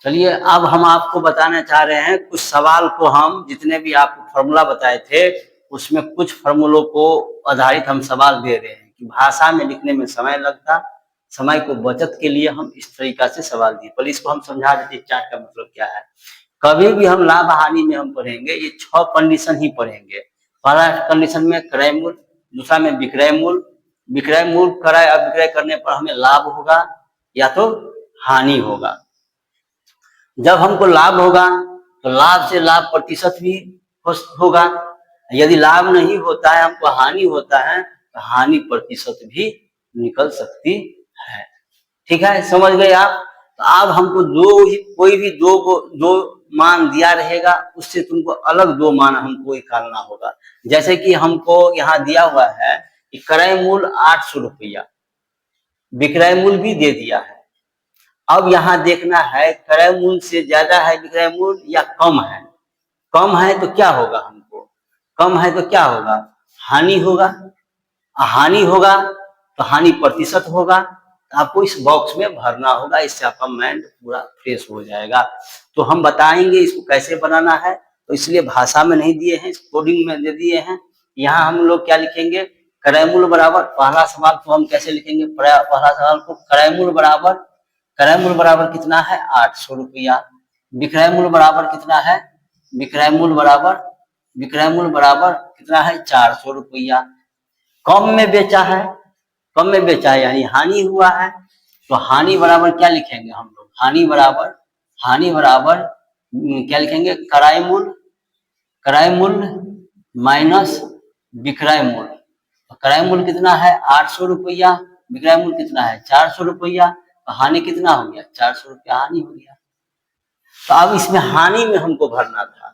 चलिए अब हम आपको बताना चाह रहे हैं कुछ सवाल को, हम जितने भी आपको फॉर्मूला बताए थे उसमें कुछ फॉर्मूलों को आधारित हम सवाल दे रहे हैं कि भाषा में लिखने में समय लगता, समय को बचत के लिए हम इस तरीका से सवाल दिए। पहले इसको हम समझा देते चार्ट का मतलब क्या है। कभी भी हम लाभ हानि में हम पढ़ेंगे ये 6 कंडीशन ही पढ़ेंगे। पहला कंडीशन में क्रय मूल्य, दूसरा में विक्रय मूल्य, विक्रय मूल्य क्रय अविक्रय करने पर हमें लाभ होगा या तो हानि होगा। जब हमको लाभ होगा तो लाभ से लाभ प्रतिशत भी होगा, यदि लाभ नहीं होता है हमको हानि होता है तो हानि प्रतिशत भी निकल सकती है। ठीक है, समझ गए आप। तो अब हमको कोई भी दो मान दिया रहेगा उससे तुमको अलग दो मान हमको निकालना होगा। जैसे कि हमको यहाँ दिया हुआ है कि क्रय मूल्य 800 रुपया, विक्रय मूल्य भी दे दिया है। अब यहाँ देखना है क्रय मूल्य से ज्यादा है विक्रय मूल्य या कम है। कम है तो क्या होगा, हमको कम है तो क्या होगा, हानि होगा। हानि होगा तो हानि प्रतिशत होगा। आपको इस बॉक्स में भरना होगा, इससे आपका माइंड पूरा फ्रेश हो जाएगा। तो हम बताएंगे इसको कैसे बनाना है, तो इसलिए भाषा में नहीं दिए हैं, कोडिंग में दे दिए हैं। यहाँ हम लोग क्या लिखेंगे, क्रय मूल्य बराबर, पहला सवाल को हम कैसे लिखेंगे, पहला सवाल को क्रय मूल्य बराबर कितना है 800 रुपया, विक्रय मूल्य बराबर कितना है, विक्रय मूल्य बराबर कितना है 400 रुपया। कम में बेचा है, कम में बेचा है यानी हानि हुआ है, तो हानि बराबर क्या लिखेंगे हम लोग, हानि बराबर क्या लिखेंगे, क्रय मूल्य माइनस विक्रय मूल्य। तो क्रय मूल्य कितना है 800 रुपया, विक्रय मूल्य कितना है 400 रुपया, तो हानि कितना हो गया 400 रुपया हानि हो गया। तो अब इसमें हानि में हमको भरना था,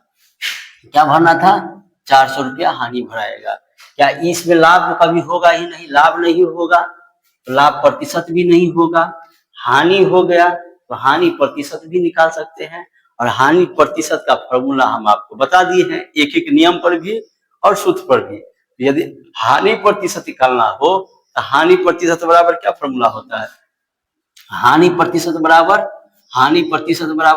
क्या भरना था 400 रुपया हानि भराएगा। क्या इसमें लाभ तो कभी होगा ही नहीं, लाभ नहीं होगा तो लाभ प्रतिशत भी नहीं होगा। हानि हो गया तो हानि प्रतिशत भी निकाल सकते हैं, और हानि प्रतिशत का फॉर्मूला हम आपको बता दिए हैं, एक एक नियम पर भी और सूत्र पर भी। यदि हानि प्रतिशत निकालना हो तो हानि प्रतिशत बराबर क्या फॉर्मूला होता है, हानि प्रतिशत बराबर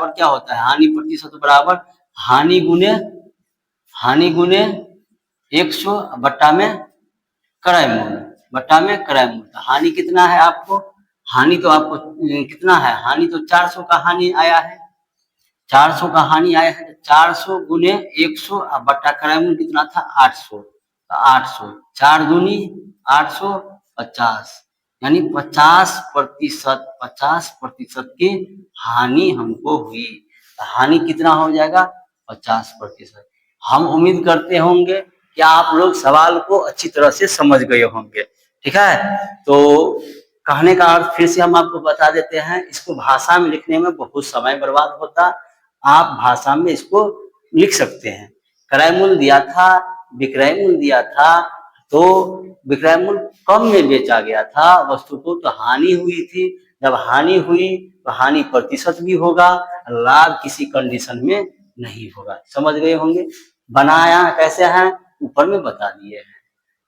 क्या होता है, हानि प्रतिशत बराबर हानि गुने 100 बट्टा में क्रय मूल्य। हानि कितना है आपको, हानि तो आपको कितना है, हानि तो 400 का हानि आया है, 400 का हानि आया है, 400 गुने 100 बट्टा क्रय मूल्य कितना था 800, 800 4 दूनी 800 50, यानी 50% की हानि हमको हुई। हानि कितना हो जाएगा 50%। हम उम्मीद करते होंगे कि आप लोग सवाल को अच्छी तरह से समझ गए होंगे। ठीक है, तो कहने का अर्थ फिर से हम आपको बता देते हैं, इसको भाषा में लिखने में बहुत समय बर्बाद होता, आप भाषा में इसको लिख सकते हैं। क्रय मूल्य दिया था, विक्रय मूल्य दिया था, तो विक्रय मूल्य कम में बेचा गया था वस्तु को तो हानि हुई थी, जब हानि हुई तो हानि प्रतिशत भी होगा, लाभ किसी कंडीशन में नहीं होगा। समझ गए होंगे, बनाया कैसे है ऊपर में बता दिए हैं।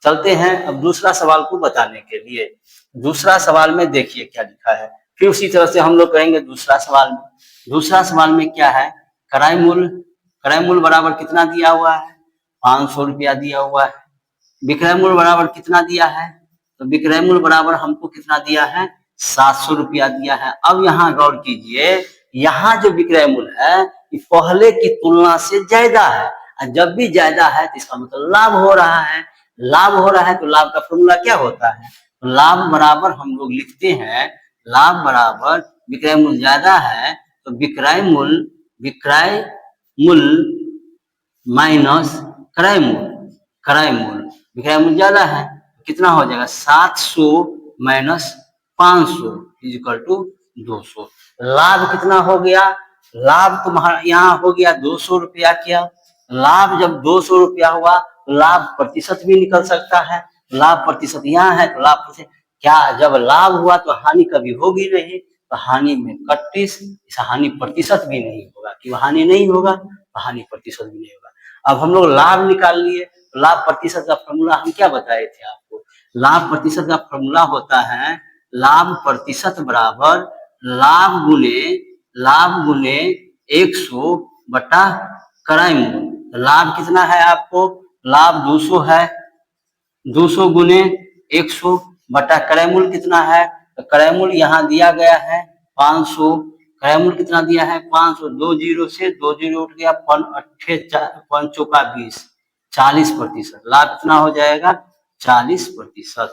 चलते हैं अब दूसरा सवाल को बताने के लिए। दूसरा सवाल में देखिए क्या लिखा है, फिर उसी तरह से हम लोग करेंगे दूसरा सवाल में। दूसरा सवाल में क्या है, क्रय मूल्य बराबर कितना दिया हुआ है 500 रुपया दिया हुआ है, विक्रय मूल्य बराबर कितना दिया है, तो विक्रय मूल्य बराबर हमको कितना दिया है 700 रुपया दिया है। अब यहाँ गौर कीजिए, यहाँ जो विक्रय मूल्य है ये पहले की तुलना से ज्यादा है, और जब भी ज्यादा है तो इसका मतलब लाभ हो रहा है, तो लाभ का फॉर्मूला क्या होता है, तो लाभ बराबर हम लोग लिखते हैं, लाभ बराबर विक्रय मूल्य ज्यादा है तो विक्रय मूल्य माइनस क्रय मूल्य, विक्रय मूल्य ज्यादा है कितना हो जाएगा 700 माइनस 500 इक्वल टू 200। लाभ कितना हो गया, लाभ तुम्हारा यहाँ हो गया 200 रुपया। क्या लाभ जब 200 रुपया हुआ तो लाभ प्रतिशत भी निकल सकता है, लाभ प्रतिशत यहाँ है तो लाभ प्रतिशत, क्या जब लाभ हुआ तो हानि कभी होगी नहीं, तो हानि में 31, हानि प्रतिशत भी नहीं होगा, क्यों हानि नहीं होगा तो हानि प्रतिशत भी नहीं होगा। अब हम लोग लाभ निकाल लिए, लाभ प्रतिशत का फॉर्मूला हम क्या बताए थे आपको, लाभ प्रतिशत का फॉर्मूला होता है लाभ प्रतिशत बराबर लाभ लाभ गुने 100 बटा क्रय मूल्य। लाभ कितना है आपको, लाभ 200 है, 200 गुने 100 बटा क्रय मूल्य कितना है, तो क्रय मूल्य यहाँ दिया गया है 500। क्रय मूल्य कितना दिया है 500, 2 जीरो से 2 जीरो उठ गया, 5 का 20, 40%। लाभ कितना हो जाएगा 40%।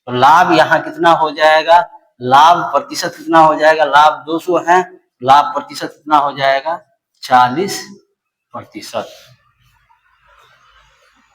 तो लाभ यहाँ कितना हो जाएगा, लाभ प्रतिशत कितना हो जाएगा, लाभ 200 है, लाभ प्रतिशत कितना हो जाएगा 40%।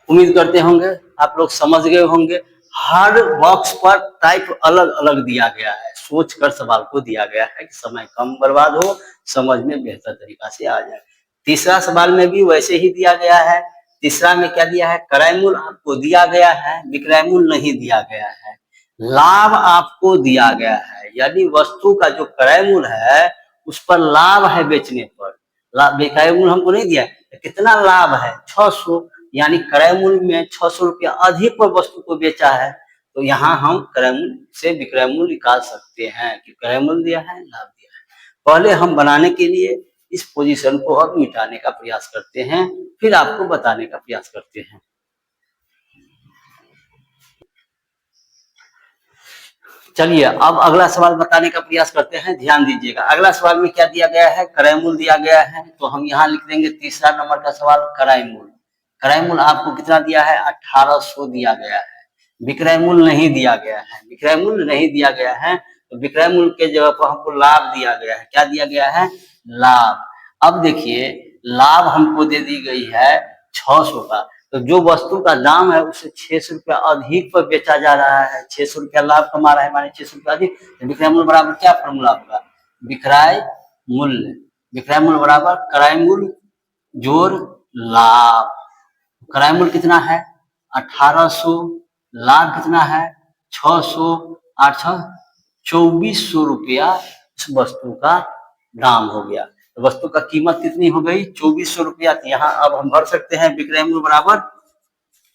उम्मीद करते होंगे आप लोग समझ गए होंगे। हर बॉक्स पर टाइप अलग अलग दिया गया है, सोच कर सवाल को दिया गया है कि समय कम बर्बाद हो, समझ में बेहतर तरीका से आ जाए। तीसरा सवाल में भी वैसे ही दिया गया है। तीसरा में क्या दिया है, क्रय मूल्य आपको दिया गया है, विक्रय मूल्य नहीं दिया गया है। लाभ आपको दिया गया है, यानी वस्तु का जो क्रय मूल्य है उस पर लाभ है बेचने पर, विक्रय मूल्य हमको नहीं दिया है। कितना लाभ है 600, यानी क्रय मूल्य में 600 रुपया अधिक पर वस्तु को बेचा है, तो यहाँ हम क्रय मूल्य से विक्रय मूल्य निकाल सकते हैं कि क्रय मूल्य दिया है, लाभ दिया है। पहले हम बनाने के लिए इस पोजीशन को अब मिटाने का प्रयास करते हैं, फिर आपको बताने का प्रयास करते हैं। चलिए अब अगला सवाल बताने का प्रयास करते हैं, ध्यान दीजिएगा। अगला सवाल में क्या दिया गया है, क्रय मूल्य दिया गया है, तो हम यहाँ लिख देंगे तीसरा नंबर का सवाल क्रय मूल्य। क्रय मूल्य आपको कितना दिया है 1800 दिया गया है, विक्रय मूल्य नहीं दिया गया है। विक्रय मूल्य नहीं दिया गया है तो विक्रय मूल्य के जगह पर हमको लाभ दिया गया है। क्या दिया गया है, लाभ। अब देखिए लाभ हमको दे दी गई है 600 का, तो जो वस्तु का दाम है उसे 600 रुपया अधिक पर बेचा जा रहा है, 600 रुपया लाभ कमा रहा है, माने 600 रुपया अधिक। तो विक्रय मूल्य बराबर क्या फॉर्मूला होगा, विक्रय मूल्य। विक्रय मूल्य बराबर क्रय मूल्य जोड़ लाभ। क्रय मूल्य कितना है 1800, लाभ कितना है 600, 2400 रुपया इस वस्तु का दाम हो गया। तो वस्तु का कीमत कितनी हो गई 2400 रुपया। यहाँ अब हम भर सकते हैं विक्रय मूल्य बराबर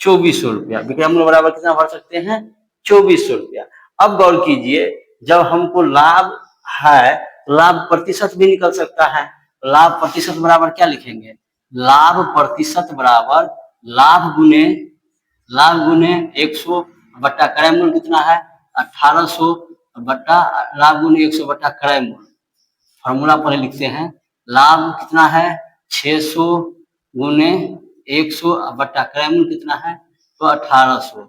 2400 रुपया। विक्रय मूल्य बराबर कितना भर सकते हैं 2400 रुपया। अब गौर कीजिए, जब हमको लाभ है तो लाभ प्रतिशत भी निकल सकता है। लाभ प्रतिशत बराबर क्या लिखेंगे, लाभ प्रतिशत बराबर लाभ गुने 100 बट्टा क्रय मूल्य कितना है 1800 बट्टा लाभ गुने 100 बट्टा क्रय मूल्य। फॉर्मूला पहले लिखते हैं, लाभ कितना है 600 गुने 100 बट्टा क्रय मूल्य कितना है तो 1800।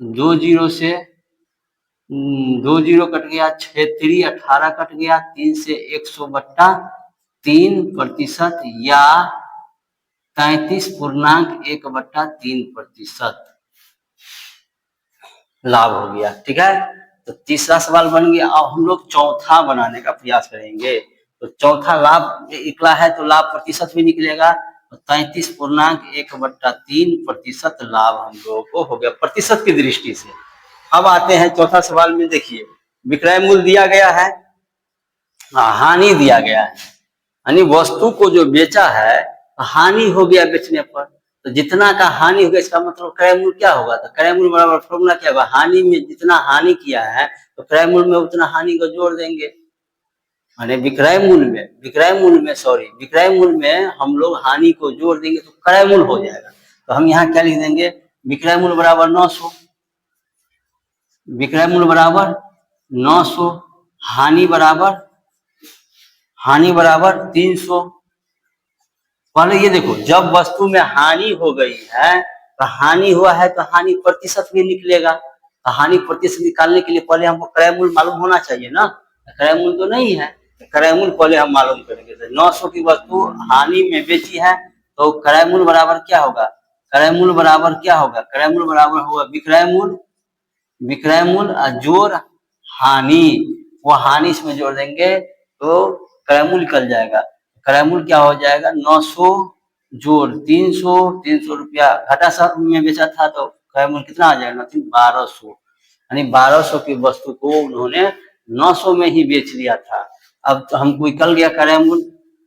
2 जीरो से 2 जीरो कट गया, 6 3 18 कट गया, 3 से 100 बट्टा 3% या 33.1 बट्टा 3% लाभ हो गया। ठीक है, तो तीसरा सवाल बन गया। अब हम लोग चौथा बनाने का प्रयास करेंगे। तो चौथा लाभ निकला है तो लाभ प्रतिशत भी निकलेगा, तो 33.1 बट्टा 3% लाभ हम लोगों को हो गया प्रतिशत की दृष्टि से। अब आते हैं चौथा सवाल में, देखिए विक्रय मूल्य दिया गया है, हानि दिया गया है, यानी वस्तु को जो बेचा है हानि हो गया बेचने पर, तो जितना का हानि हो गया इसका मतलब क्रय मूल्य क्या होगा, तो क्रय मूल्य बराबर फॉर्मूला क्या होगा, हानि में जितना हानि किया है तो क्रय मूल्य में उतना हानि को जोड़ देंगे। माने विक्रय मूल्य में हम लोग हानि को जोड़ देंगे तो क्रय मूल्य हो जाएगा। तो हम यहाँ क्या लिख देंगे, विक्रय मूल्य बराबर 900, विक्रय मूल्य बराबर 900, हानि बराबर 300। पहले ये देखो, जब वस्तु में हानि हो गई है तो हानि हुआ है तो हानि प्रतिशत भी निकलेगा। तो हानि प्रतिशत निकालने के लिए पहले हमको क्रय मूल्य मालूम होना चाहिए ना, क्रय मूल्य तो नहीं है, क्रय मूल्य पहले हम मालूम करेंगे। तो 900 की वस्तु हानि में बेची है तो क्रय मूल्य बराबर क्या होगा, क्रय मूल्य बराबर होगा विक्रय मूल्य जोड़ हानि, वो हानि इसमें जोड़ देंगे तो क्रय मूल्य निकल जाएगा। क्रय मूल्य क्या हो जाएगा 900 जोड़ 300 रुपया घाटा सा में बेचा था तो क्रय मूल्य कितना आ जाएगा 1200, यानी 1200 की वस्तु को उन्होंने 900 में ही बेच लिया था। अब तो हमको निकल गया क्रय मूल्य,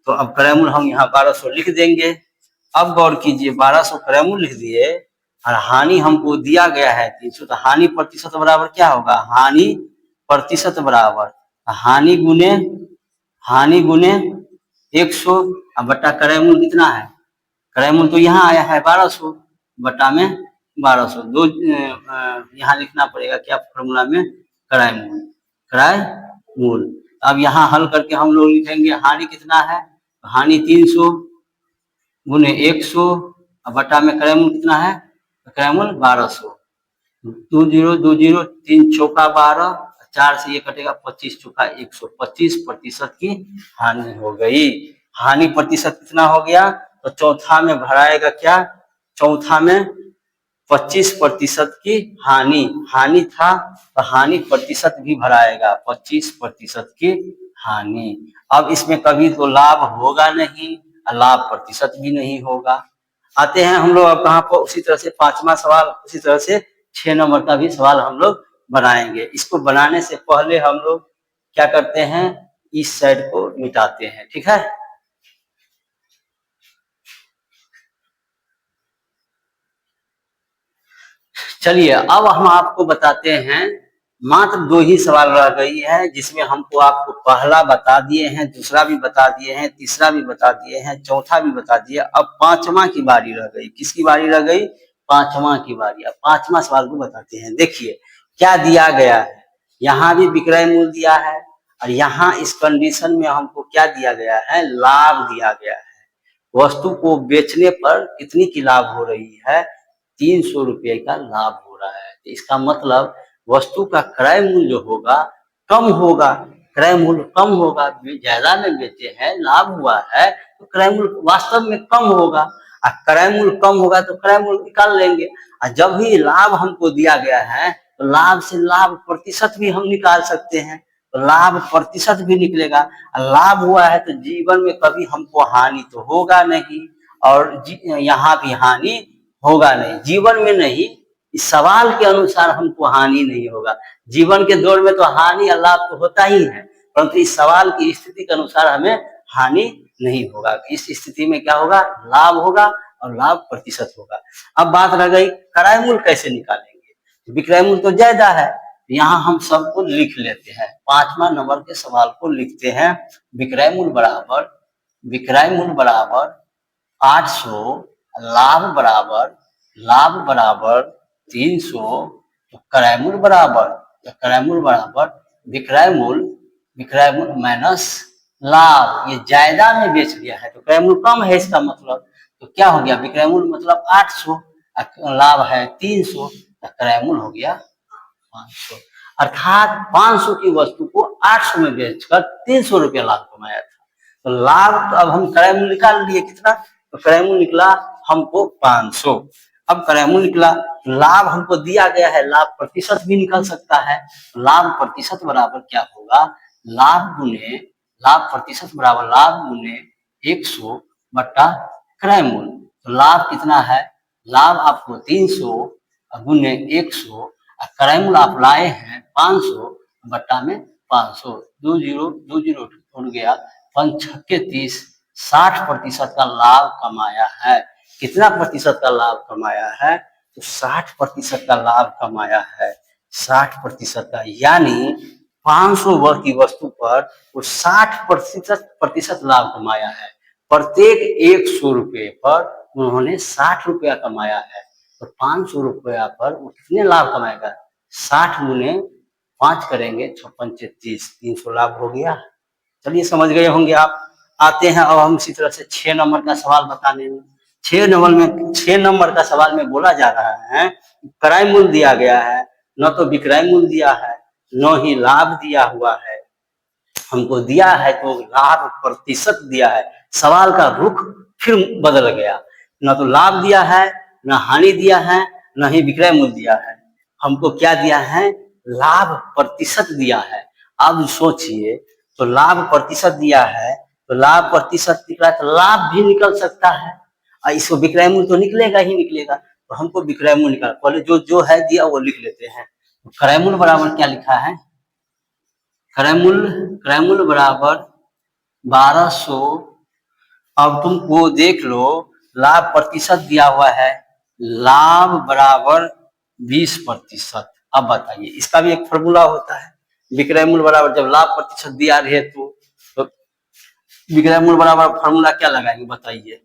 तो अब क्रय मूल्य हम यहाँ 1200 लिख देंगे। अब गौर कीजिए 1200 क्रय मूल्य लिख दिए और हानि हमको दिया गया है 300, तो हानि प्रतिशत बराबर क्या होगा, हानि प्रतिशत बराबर हानि गुने 100 अब बटा क्रय मूल्य कितना है, क्रय मूल्य तो यहाँ आया है 1200 बटा में 1200 दो यहाँ लिखना पड़ेगा क्या फॉर्मूला में, क्रय मूल्य, क्रय मूल्य। अब यहाँ हल करके हम लोग लिखेंगे हानि कितना है, हानि 300 गुने 100 बटा में क्रय मूल्य कितना है, क्रय मूल्य 1200, 20 3 चौका 12, 4 से ये कटेगा 25 चौका 125% की हानि हो गई। हानि प्रतिशत कितना हो गया, तो चौथा में भराएगा क्या, चौथा में 25% की हानि, हानि था तो हानि प्रतिशत भी भराएगा 25% की हानि। अब इसमें कभी तो लाभ होगा नहीं, लाभ प्रतिशत भी नहीं होगा। आते हैं हम लोग अब कहाँ पर, उसी तरह से 5वां सवाल, उसी तरह से 6 नंबर का भी सवाल हम लोग बनाएंगे। इसको बनाने से पहले हम लोग क्या करते हैं, इस साइड को मिटाते हैं, ठीक है। चलिए अब हम आपको बताते हैं, मात्र 2 ही सवाल रह गई है, जिसमें हमको आपको पहला बता दिए हैं, दूसरा भी बता दिए हैं, तीसरा भी बता दिए हैं, चौथा भी बता दिए। अब 5वां की बारी रह गई, किसकी बारी रह गई, 5वां की बारी। अब 5वां सवाल को बताते हैं। देखिए क्या दिया गया है, यहाँ भी विक्रय मूल्य दिया है और यहाँ इस कंडीशन में हमको क्या दिया गया है, लाभ दिया गया है। वस्तु को बेचने पर कितनी की लाभ हो रही है, 300 रुपये का लाभ हो रहा है। इसका मतलब वस्तु का क्रय मूल्य होगा कम होगा, क्रय मूल्य कम होगा, ज्यादा में बेचे हैं लाभ हुआ है तो क्रय मूल्य वास्तव में कम होगा, और क्रय मूल्य कम होगा तो क्रय मूल्य निकाल लेंगे। और जब भी लाभ हमको दिया गया है तो लाभ से लाभ प्रतिशत भी हम निकाल सकते हैं, तो लाभ प्रतिशत भी निकलेगा। लाभ हुआ है तो जीवन में कभी हमको हानि तो होगा नहीं, और यहाँ भी हानि होगा नहीं, जीवन में नहीं, इस सवाल के अनुसार हमको हानि नहीं होगा। जीवन के दौर में तो हानि या लाभ तो होता ही है, परंतु इस सवाल की स्थिति के अनुसार हमें हानि नहीं होगा। इस स्थिति में क्या होगा, लाभ होगा और लाभ प्रतिशत होगा। अब बात रह गई क्रय मूल्य कैसे निकालेंगे, विक्रय मूल्य तो ज्यादा है, यहाँ हम सबको लिख लेते हैं। 5वां नंबर के सवाल को लिखते हैं, विक्रय मूल्य बराबर, विक्रय मूल्य बराबर 800, लाभ बराबर 300, तो क्रय मूल्य बराबर, तो क्रय मूल्य बराबर विक्रय मूल्य माइनस लाभ। ये ज्यादा में बेच दिया है तो क्रय मूल्य कम है, इसका मतलब तो क्या हो गया, विक्रय मूल्य मतलब 800, लाभ है 300, तो क्रय मूल्य हो गया 500। अर्थात 500 की वस्तु को 800 में बेचकर 300 रुपया लाभ कमाया था। तो लाभ तो अब हम क्रय मूल्य निकाल लिए कितना, तो क्रय मूल्य निकला हमको 500। अब क्रय मूल्य निकला, लाभ हमको दिया गया है, लाभ प्रतिशत भी निकल सकता है। लाभ प्रतिशत बराबर क्या होगा, लाभ गुने लाभ प्रतिशत बराबर लाभ गुने 100 बटा क्रय मूल्य। तो लाभ कितना है, लाभ आपको 300 गुने 100, क्रय मूल्य आप लाए हैं 500 बटा में 500, 2 जीरो उड़ गया, 5 छक्के 30, 60% का लाभ कमाया है। कितना प्रतिशत का लाभ कमाया है, तो 60% का लाभ कमाया है, 60% का, यानी 500 की वस्तु पर वो 60% लाभ कमाया है। प्रत्येक 100 रुपये पर उन्होंने 60 रुपया कमाया है, तो 500 रुपया पर वो कितने लाभ कमाएगा, 60 गुने 5 करेंगे 56 33, 300 लाभ हो गया। चलिए समझ गए होंगे आप। आते हैं अब हम इसी तरह से 6 नंबर का सवाल बताने में। 6 नंबर का सवाल में बोला जा रहा है, क्रय मूल्य दिया गया है, न तो विक्रय मूल्य दिया है, न ही लाभ दिया हुआ है। हमको दिया है तो लाभ प्रतिशत दिया है, सवाल का रुख फिर बदल गया, न तो लाभ दिया है, न हानि दिया है, न ही विक्रय मूल्य दिया है, हमको क्या दिया है, लाभ प्रतिशत दिया है। अब सोचिए, तो लाभ प्रतिशत दिया है तो लाभ प्रतिशत निकला तो लाभ भी निकल सकता है, और इसको विक्रय मूल्य तो निकलेगा ही निकलेगा, तो हमको विक्रय मूल्य निकाल, पहले जो जो है दिया वो लिख लेते हैं। क्रय मूल्य बराबर क्या लिखा है, क्रय मूल्य बराबर 1200। अब तुमको देख लो, लाभ प्रतिशत दिया हुआ है, लाभ बराबर 20%। अब बताइए, इसका भी एक फॉर्मूला होता है, विक्रय मूल्य बराबर जब लाभ प्रतिशत दिया रहे तो विक्रय मूल्य बराबर फॉर्मूला क्या लगाएंगे बताइए।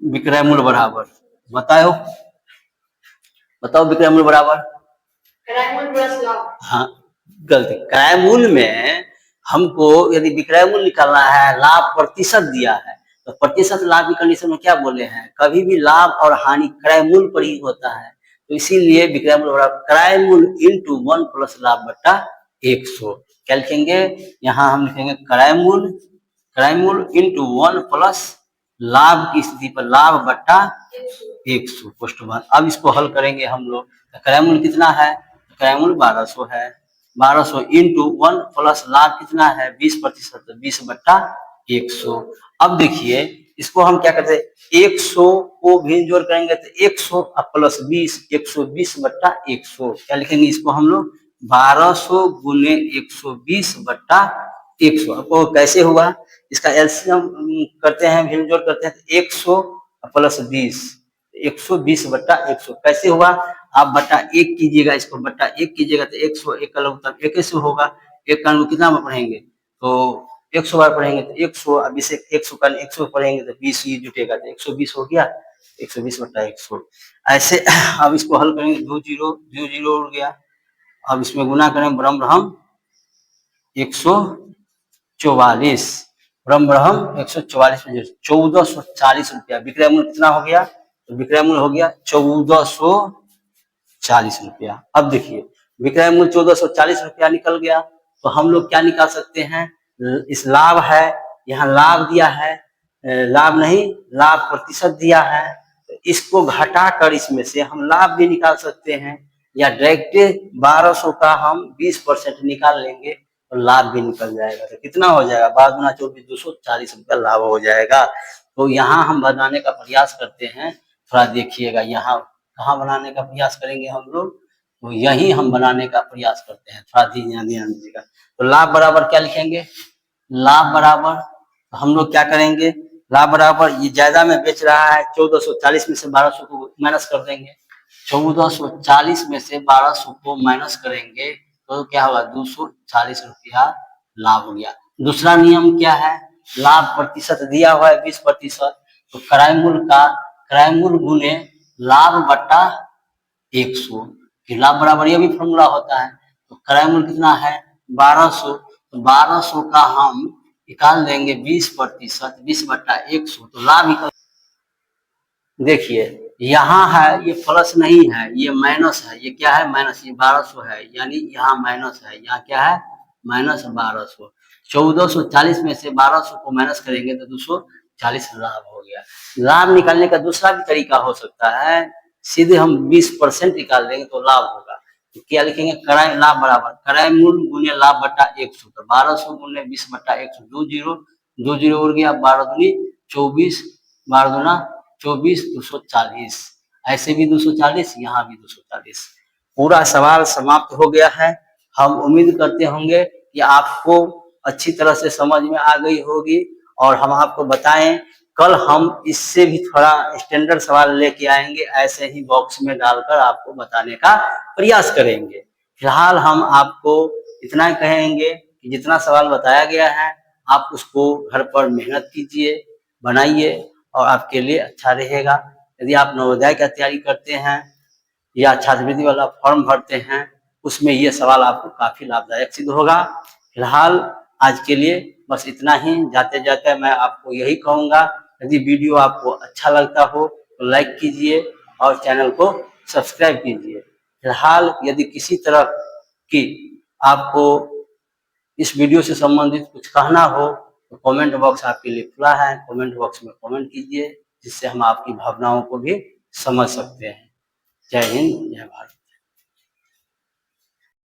विक्रय मूल्य बराबर बताओ, बताओ विक्रय मूल्य बराबर क्रय मूल्य प्लस लाभ। हाँ गलती, क्रय मूल्य में हमको यदि विक्रय मूल्य निकालना है, लाभ प्रतिशत दिया है, तो प्रतिशत लाभ की कंडीशन में क्या बोले हैं, कभी भी लाभ और हानि क्रय मूल्य पर ही होता है। तो इसीलिए विक्रय मूल्य बराबर क्रय मूल्य इंटू 1 प्लस लाभ बटा 100। क्या लिखेंगे, यहाँ हम लिखेंगे क्रय मूल्य इंटू 1 प्लस लाभ की स्थिति पर लाभ बटा 100 क्वेश्चन 1। अब इसको हल करेंगे हम लोग। क्रय मूल्य कितना है, क्रय मूल्य 1200 है, 1200 इंटू 1 प्लस लाभ कितना है 20%, 20 बट्टा 100। अब देखिए इसको हम क्या करते हैं, 100 को भी जोड़ करेंगे तो 100 प्लस 20, 120 बट्टा 100। क्या लिखेंगे इसको हम लोग 1200 गुने 120 बट्टा 100। आपको कैसे हुआ, इसका एलसीएम करते हैं, भिन्न जोड़ करते हैं तो 100 प्लस 20, 120 बट्टा 100 कैसे हुआ, आप बट्टा 1 कीजिएगा, इसको बट्टा 1 कीजिएगा तो 100 1 का लघु तब 1 से होगा। 1 का कितना बार पढ़ेंगे तो 100 बार पढ़ेंगे तो 100, अब इसे 100 का 100 पढ़ेंगे तो 20 ही जुटेगा तो 120 हो गया, 120 बट्टा 100। ऐसे अब इसको हल करेंगे, 2 जीरो उड़ गया। अब इसमें गुना करें ब्रह्म ब्रह्म 144, ब्रह्म ब्रह्म 144 में 1440 रुपया विक्रय मूल्य कितना हो गया, तो विक्रय मूल्य हो गया 1440 रुपया। अब देखिए विक्रय मूल्य 1440 रुपया निकल गया, तो हम लोग क्या निकाल सकते हैं, इस लाभ है, यहाँ लाभ दिया है, लाभ नहीं लाभ प्रतिशत दिया है, तो इसको घटाकर इसमें से हम लाभ भी निकाल सकते हैं, या डायरेक्ट 1200 का हम 20% निकाल लेंगे और लाभ भी निकल जाएगा। तो कितना हो जाएगा, 12 गुना 24, 240 रुपया लाभ हो जाएगा। तो यहाँ हम बनाने का प्रयास करते हैं, थोड़ा देखिएगा यहाँ कहाँ बनाने का प्रयास करेंगे हम लोग, तो यही हम बनाने का प्रयास करते हैं, थोड़ा ध्यान दीजिएगा। तो लाभ बराबर क्या लिखेंगे, लाभ बराबर तो हम लोग क्या करेंगे, लाभ बराबर ये ज्यादा में बेच रहा है 1440 में से 1200 को माइनस कर देंगे, 1440 में से 1200 को माइनस करेंगे तो क्या होगा 240 रुपया लाभ हो गया। दूसरा नियम क्या है, लाभ प्रतिशत दिया हुआ है 20%, तो क्रय मूल्य गुने लाभ बट्टा 100, फिर लाभ बराबर ये भी फॉर्मूला होता है। तो क्रय मूल्य कितना है 1200, तो 1200 का हम निकाल देंगे 20%, 20 बट्टा 100, तो लाभ निकल। देखिए यहाँ है ये प्लस नहीं है, ये माइनस है, ये क्या है माइनस, ये 1200 है, यानी यहाँ माइनस है, यहाँ क्या है माइनस 1200। 1440 में से 1200 को माइनस करेंगे तो 240 लाभ हो गया। लाभ निकालने का दूसरा भी तरीका हो सकता है, सीधे हम 20% निकाल देंगे तो लाभ होगा। तो क्या लिखेंगे, क्रय लाभ बराबर क्रय मूल्य गुने लाभ बट्टा 100, तो 1200 गुने 20 बट्टा 100, 2 जीरो उड़ गया, 12 दूनी 24, 12 दूना 24, 240, ऐसे भी 240, यहाँ भी 240। पूरा सवाल समाप्त हो गया है। हम उम्मीद करते होंगे कि आपको अच्छी तरह से समझ में आ गई होगी, और हम आपको बताएं कल हम इससे भी थोड़ा स्टैंडर्ड सवाल लेके आएंगे, ऐसे ही बॉक्स में डालकर आपको बताने का प्रयास करेंगे। फिलहाल हम आपको इतना कहेंगे कि जितना सवाल बताया गया है आप उसको घर पर मेहनत कीजिए, बनाइए, और आपके लिए अच्छा रहेगा। यदि आप नवोदय की तैयारी करते हैं या छात्रवृत्ति वाला फॉर्म भरते हैं, उसमें ये सवाल आपको काफी लाभदायक सिद्ध होगा। फिलहाल आज के लिए बस इतना ही। जाते जाते मैं आपको यही कहूंगा, यदि वीडियो आपको अच्छा लगता हो तो लाइक कीजिए और चैनल को सब्सक्राइब कीजिए। फिलहाल यदि किसी तरह की आपको इस वीडियो से संबंधित कुछ कहना हो तो कमेंट बॉक्स आपके लिए खुला है, कमेंट बॉक्स में कमेंट कीजिए, जिससे हम आपकी भावनाओं को भी समझ सकते हैं। जय हिंद, जय भारत।